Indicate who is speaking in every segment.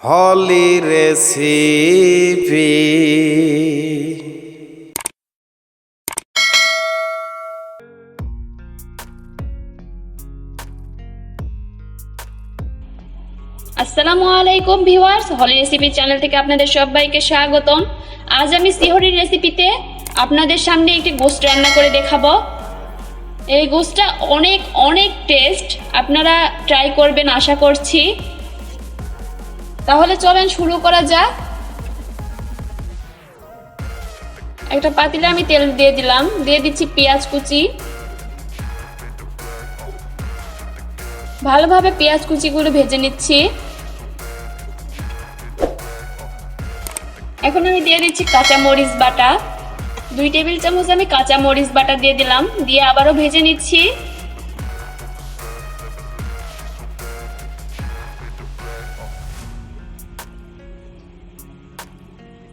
Speaker 1: হলি recipe.
Speaker 2: আসসালামু আলাইকুম viewers, হলি recipe channel থেকে আপনাদের সবাইকে স্বাগতম। আজ আমি সিহরির রেসিপিতে আপনাদের সামনে একটি গোশত রান্না করে দেখাবো। এই গোশতটা অনেক অনেক টেস্ট, আপনারা ট্রাই করবেন আশা করছি। তাহলে চলেন শুরু করা যাক। একটা পাতিলে আমি তেল দিয়ে দিলাম, দিয়ে দিচ্ছি পেঁয়াজ কুচি। ভালোভাবে পেঁয়াজ কুচিগুলো ভেজে নিচ্ছি। এখন আমি দিয়ে দিচ্ছি কাঁচা মরিচ বাটা, 2 টেবিল চামচ আমি কাঁচা মরিচ বাটা দিয়ে দিলাম, দিয়ে আবারও ভেজে নিচ্ছি।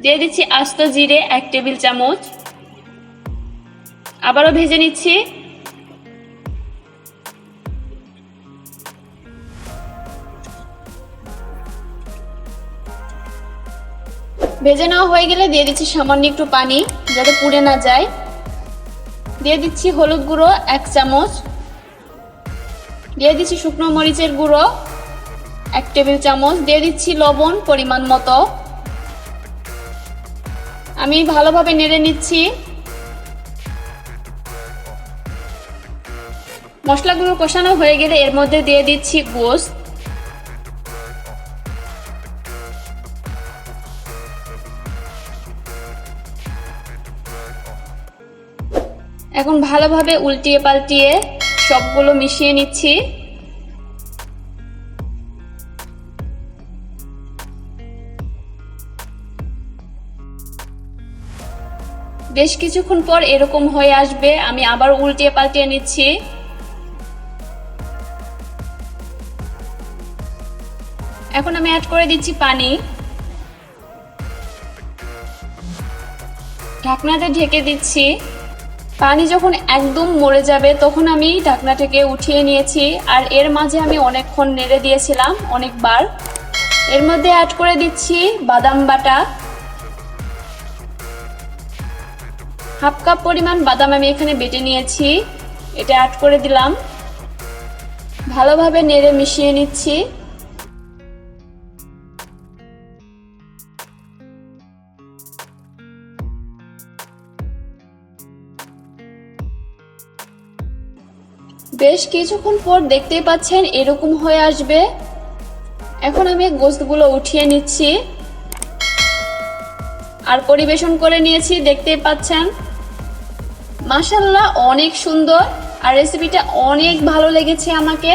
Speaker 2: দিয়ে দিচ্ছি আস্ত জিরে 1 টেবিল চামচ, আবারও ভেজে নিচ্ছি। ভেজে নেওয়া হয়ে গেলে দিয়ে দিচ্ছি সামান্য একটু পানি যাতে পুড়ে না যায়। দিয়ে দিচ্ছি হলুদ গুঁড়ো 1 চামচ, দিয়ে দিচ্ছি শুকনো মরিচের গুঁড়ো 1 টেবিল চামচ, দিয়ে দিচ্ছি লবণ পরিমাণ মতো। আমি ভালোভাবে নেড়ে নিচ্ছি। মশলাগুলো কষানো হয়ে গেলে এর মধ্যে দিয়ে দিচ্ছি গোশত। এখন ভালোভাবে উল্টিয়ে পাল্টিয়ে সবগুলো মিশিয়ে নিচ্ছি। বেশ কিছুক্ষণ পর এরকম হয়ে আসবে, আমি আবার উল্টিয়ে পাল্টিয়ে নিচ্ছি। এখন আমি অ্যাড করে দিচ্ছি পানি। ঢাকনাটা ঢেকে দিচ্ছি। পানি যখন একদম মরে যাবে তখন আমি ঢাকনা থেকে উঠিয়ে নিয়েছি, আর এর মাঝে আমি অনেকক্ষণ নেড়ে দিয়েছিলাম অনেকবার। এর মধ্যে অ্যাড করে দিচ্ছি বাদাম বাটা, 1/2 কাপ পরিমাণ বাদাম আমি এখানে বেটে নিয়েছি, এটা অ্যাড করে দিলাম। ভালোভাবে নেড়ে মিশিয়ে নিচ্ছি। বেশ কিছুক্ষণ পর দেখতেই পাচ্ছেন এরকম হয়ে আসবে। এখন আমি গোশতগুলো উঠিয়ে নিচ্ছি আর পরিবেশন করে নিয়েছি, দেখতেই পাচ্ছেন। মাশাআল্লাহ অনেক সুন্দর, আর রেসিপিটা অনেক ভালো লেগেছে আমাকে।